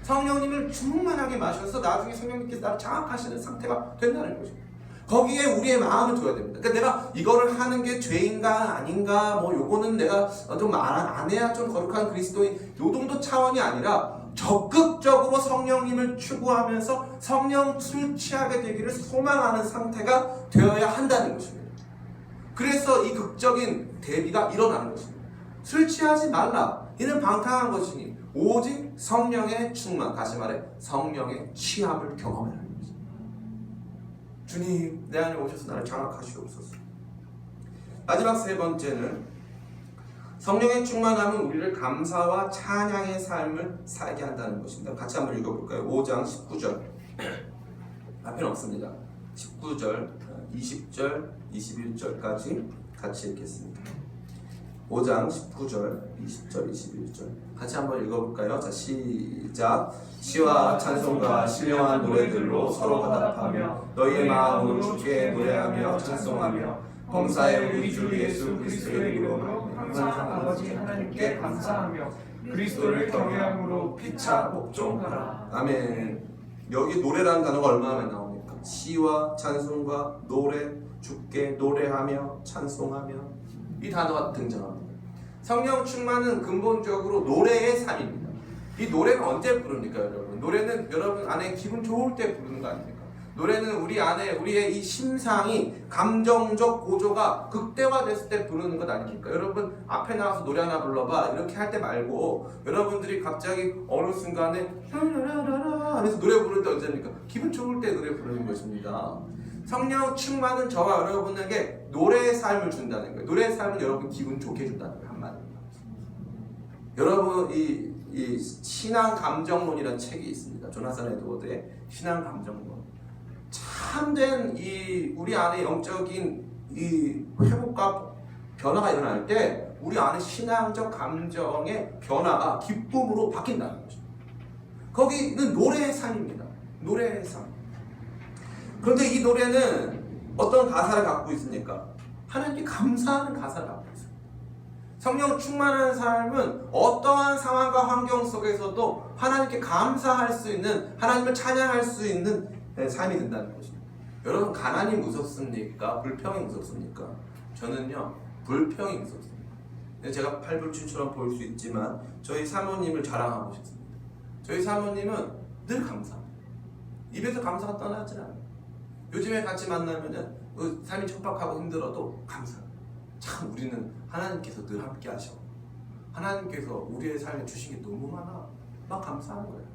성령님을 충만하게 마셔서 나중에 성령님께서 나를 장악하시는 상태가 된다는 것입니다. 거기에 우리의 마음을 둬야 됩니다. 그러니까 내가 이거를 하는 게 죄인가 아닌가 요거는 내가 좀 안 해야 좀 거룩한 그리스도인 요 정도 차원이 아니라 적극적으로 성령님을 추구하면서 성령 술 취하게 되기를 소망하는 상태가 되어야 한다는 것입니다. 그래서 이 극적인 대비가 일어나는 것입니다. 술 취하지 말라. 이는 방탕한 것이니 오직 성령의 충만, 다시 말해 성령의 취함을 경험하라는 것입니다. 주님, 내 안에 오셔서 나를 장악하시옵소서. 마지막 세 번째는 성령의 충만함은 우리를 감사와 찬양의 삶을 살게 한다는 것입니다. 같이 한번 읽어볼까요? 5장 19절. 앞에는 없습니다. 19절, 20절, 21절까지 같이 읽겠습니다. 5장 19절, 20절, 21절 같이 한번 읽어볼까요? 자, 시작. 시와 찬송과 신령한 노래들로 서로 화답하며 너희의 마음으로 주께 노래하며 찬송하며 범사의 우리 주 예수 그리스도의 이름으로 항상 아버지 하나님께 감사하며 그리스도를 경외함으로 피차 복종하라. 아멘. 여기 노래라는 단어가 얼마나 많이 나옵니까? 시와 찬송과 노래, 주께 노래하며 찬송하며 이 단어가 등장합니다. 성령 충만은 근본적으로 노래의 삶입니다. 이 노래는 언제 부릅니까, 여러분? 노래는 여러분 안에 기분 좋을 때 부르는 거 아닙니까? 노래는 우리 안에 우리의 이 심상이 감정적 고조가 극대화됐을 때 부르는 것 아닙니까? 여러분 앞에 나와서 노래 하나 불러봐 이렇게 할 때 말고 여러분들이 갑자기 어느 순간에 라라라라 하면서 노래 부를 때 언제입니까? 기분 좋을 때 노래 부르는 것입니다. 성령 충만은 저와 여러분에게 노래의 삶을 준다는 거예요. 노래의 삶은 여러분 기분 좋게 준다는 거예요. 한마디로. 여러분 이 신앙 감정론이라는 책이 있습니다. 조나산 에드워드의 신앙 감정론. 참된 이 우리 안에 영적인 이 회복과 변화가 일어날 때 우리 안에 신앙적 감정의 변화가 기쁨으로 바뀐다는 것입니다. 거기는 노래의 삶입니다. 노래의 삶. 그런데 이 노래는 어떤 가사를 갖고 있습니까? 하나님께 감사하는 가사를 갖고 있습니다. 성령 충만한 삶은 어떠한 상황과 환경 속에서도 하나님께 감사할 수 있는, 하나님을 찬양할 수 있는 삶이 된다는 것입니다. 여러분, 가난이 무섭습니까? 불평이 무섭습니까? 저는요, 불평이 무섭습니다. 제가 팔불출처럼 보일 수 있지만 저희 사모님을 자랑하고 싶습니다. 저희 사모님은 늘 감사합니다. 입에서 감사가 떠나질 않아요. 요즘에 같이 만나면은 삶이 척박하고 힘들어도 감사합니다. 참 우리는 하나님께서 늘 함께 하셔. 하나님께서 우리의 삶에 주신 게 너무 많아. 막 감사하는 거예요.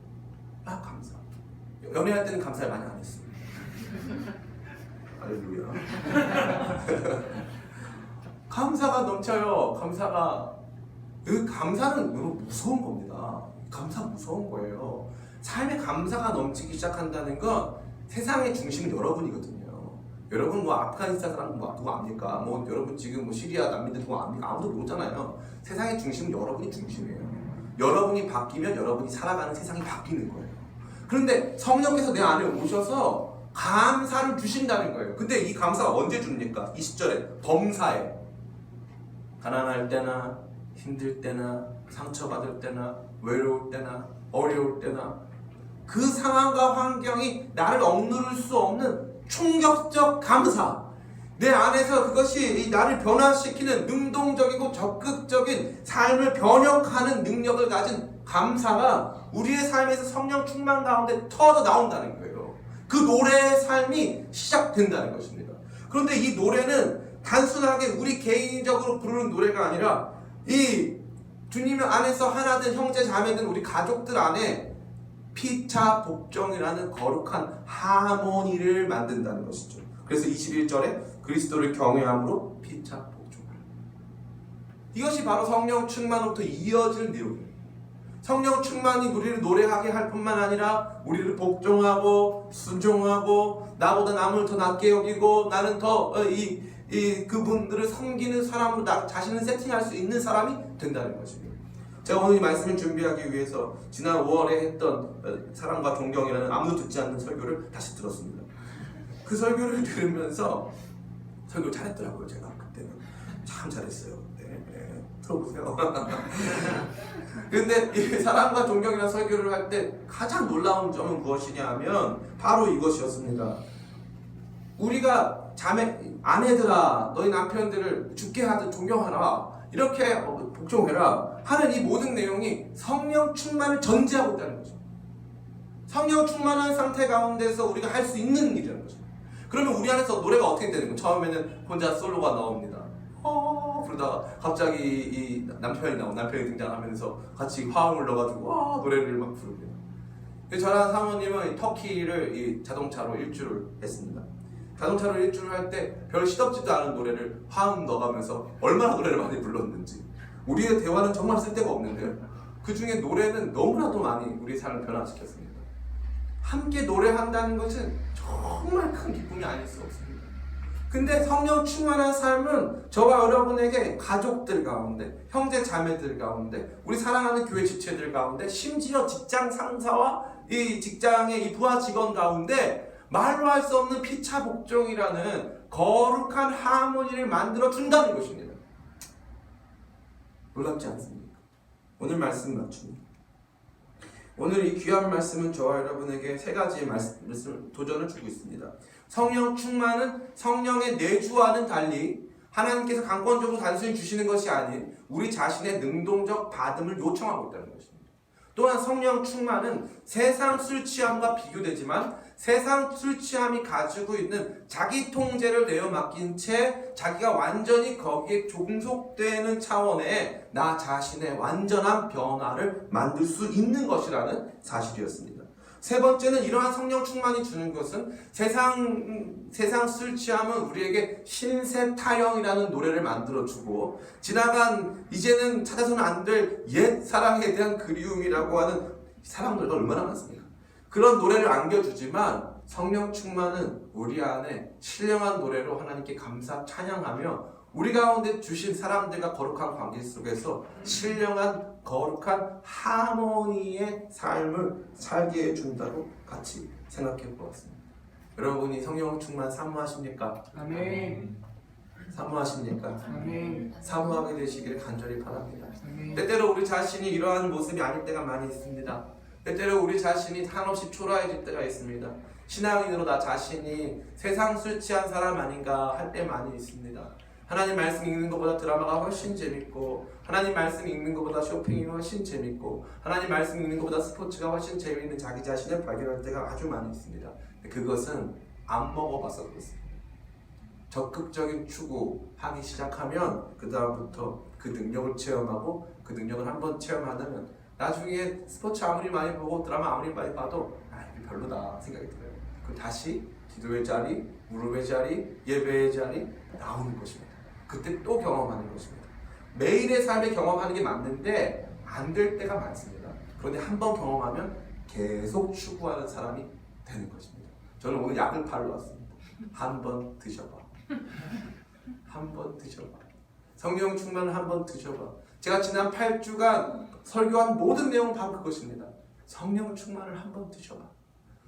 막 감사. 연애할 때는 감사를 많이 안 했어요. 할렐루야. 감사가 넘쳐요. 그 감사는 너무 무서운 겁니다. 감사 무서운 거예요. 삶에 감사가 넘치기 시작한다는 건 세상의 중심은 여러분이거든요. 여러분 뭐 아프가니스탄 사람 뭐 누구 압니까? 뭐 여러분 지금 뭐 시리아 난민들 누구 압니까? 아무도 모르잖아요. 세상의 중심은 여러분이 중심이에요. 여러분이 바뀌면 여러분이 살아가는 세상이 바뀌는 거예요. 그런데 성령께서 내 안에 오셔서 감사를 주신다는 거예요. 근데 이 감사가 언제 줍니까? 20절에 범사에 가난할 때나 힘들 때나 상처받을 때나 외로울 때나 어려울 때나 그 상황과 환경이 나를 억누를 수 없는 충격적 감사, 내 안에서 그것이 나를 변화시키는 능동적이고 적극적인 삶을 변혁하는 능력을 가진 감사가 우리의 삶에서 성령 충만 가운데 터져 나온다는 거예요. 그 노래의 삶이 시작된다는 것입니다. 그런데 이 노래는 단순하게 우리 개인적으로 부르는 노래가 아니라 이 주님 안에서 하나된 형제 자매된 우리 가족들 안에 피차 복종이라는 거룩한 하모니를 만든다는 것이죠. 그래서 21절에 그리스도를 경외함으로 피차 복종을. 이것이 바로 성령 충만으로부터 이어질 내용입니다. 성령 충만이 우리를 노래하게 할 뿐만 아니라 우리를 복종하고 순종하고 나보다 남을 더 낫게 여기고 나는 더 그분들을 섬기는 사람으로 나 자신을 세팅할 수 있는 사람이 된다는 것입니다. 제가 오늘 이 말씀을 준비하기 위해서 지난 5월에 했던 사랑과 존경이라는 아무도 듣지 않는 설교를 다시 들었습니다. 그 설교를 들으면서 설교 잘했더라고요. 제가 그때는 참 잘했어요. 네, 들어보세요. 근데 이 사랑과 존경이라는 설교를 할 때 가장 놀라운 점은 무엇이냐 하면 바로 이것이었습니다. 우리가 아내들아 너희 남편들을 죽게 하듯 존경하라, 이렇게 복종해라 하는 이 모든 내용이 성령 충만을 전제하고 있다는 거죠. 성령 충만한 상태 가운데서 우리가 할 수 있는 일이라는 거죠. 그러면 우리 안에서 노래가 어떻게 되는 거예요? 처음에는 혼자 솔로가 나옵니다. 그러다가 갑자기 이 남편이 등장하면서 같이 화음을 넣어가지고 노래를 막 부릅니다. 저랑 사모님은 터키를 자동차로 일주를 했습니다. 자동차로 일주를 할 때 별 시덥지도 않은 노래를 화음 넣어가면서 얼마나 노래를 많이 불렀는지. 우리의 대화는 정말 쓸데가 없는데요, 그 중에 노래는 너무나도 많이 우리 삶을 변화시켰습니다. 함께 노래한다는 것은 정말 큰 기쁨이 아닐 수 없습니다. 근데 성령 충만한 삶은 저와 여러분에게 가족들 가운데, 형제 자매들 가운데, 우리 사랑하는 교회 지체들 가운데, 심지어 직장 상사와 이 직장의 이 부하 직원 가운데 말로 할 수 없는 피차 복종이라는 거룩한 하모니를 만들어 준다는 것입니다. 놀랍지 않습니까? 오늘 말씀 맞춥니다. 오늘 이 귀한 말씀은 저와 여러분에게 세 가지의 도전을 주고 있습니다. 성령 충만은 성령의 내주와는 달리 하나님께서 강권적으로 단순히 주시는 것이 아닌 우리 자신의 능동적 받음을 요청하고 있다는 것입니다. 또한 성령 충만은 세상 술 취함과 비교되지만 세상 술 취함이 가지고 있는 자기 통제를 내어 맡긴 채 자기가 완전히 거기에 종속되는 차원의 나 자신의 완전한 변화를 만들 수 있는 것이라는 사실이었습니다. 세 번째는 이러한 성령 충만이 주는 것은 세상 술 취함은 우리에게 신세 타령이라는 노래를 만들어주고 지나간 이제는 찾아서는 안 될 옛 사랑에 대한 그리움이라고 하는 사랑 노래가 얼마나 많습니까? 그런 노래를 안겨주지만 성령 충만은 우리 안에 신령한 노래로 하나님께 감사 찬양하며 우리 가운데 주신 사람들과 거룩한 관계 속에서 신령한 거룩한 하모니의 삶을 살게 해준다고 같이 생각해 보았습니다. 여러분이 성령 충만 사모하십니까? 아멘. 사모하십니까? 아멘. 사모하게 되시기를 간절히 바랍니다. 아멘. 때때로 우리 자신이 이러한 모습이 아닐 때가 많이 있습니다. 때때로 우리 자신이 한없이 초라해질 때가 있습니다. 신앙인으로 나 자신이 세상 술 취한 사람 아닌가 할 때 많이 있습니다. 하나님 말씀 읽는 것보다 드라마가 훨씬 재밌고, 하나님 말씀 읽는 것보다 쇼핑이 훨씬 재밌고, 하나님 말씀 읽는 것보다 스포츠가 훨씬 재미있는 자기 자신을 발견할 때가 아주 많이 있습니다. 그것은 안 먹어봐서 그렇습니다. 적극적인 추구하기 시작하면 그 다음부터 그 능력을 체험하고 그 능력을 한번 체험하면 나중에 스포츠 아무리 많이 보고 드라마 아무리 많이 봐도 이게 별로다 생각이 들어요. 그 다시 기도의 자리, 무릎의 자리, 예배의 자리 나오는 것입니다. 그때 또 경험하는 것입니다. 매일의 삶에 경험하는 게 맞는데 안 될 때가 많습니다. 그런데 한번 경험하면 계속 추구하는 사람이 되는 것입니다. 저는 오늘 약을 팔러 왔습니다. 한번 드셔봐. 한번 드셔봐. 성령 충만을 한번 드셔봐. 제가 지난 8주간 설교한 모든 내용은 바로 그것입니다. 성령 충만을 한번 드셔봐.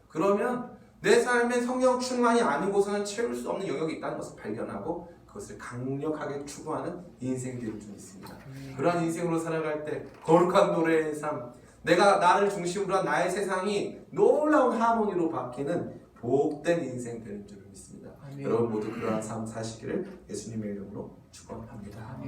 그러면 내 삶에 성령 충만이 아닌 곳에는 채울 수 없는 영역이 있다는 것을 발견하고 그것을 강력하게 추구하는 인생이 될 수 있습니다. 그러한 인생으로 살아갈 때 거룩한 노래의 삶, 내가 나를 중심으로 한 나의 세상이 놀라운 하모니로 바뀌는 복된 인생 되는 줄 믿습니다. 여러분 모두 그러한 삶 사시기를 예수님의 이름으로 축원합니다.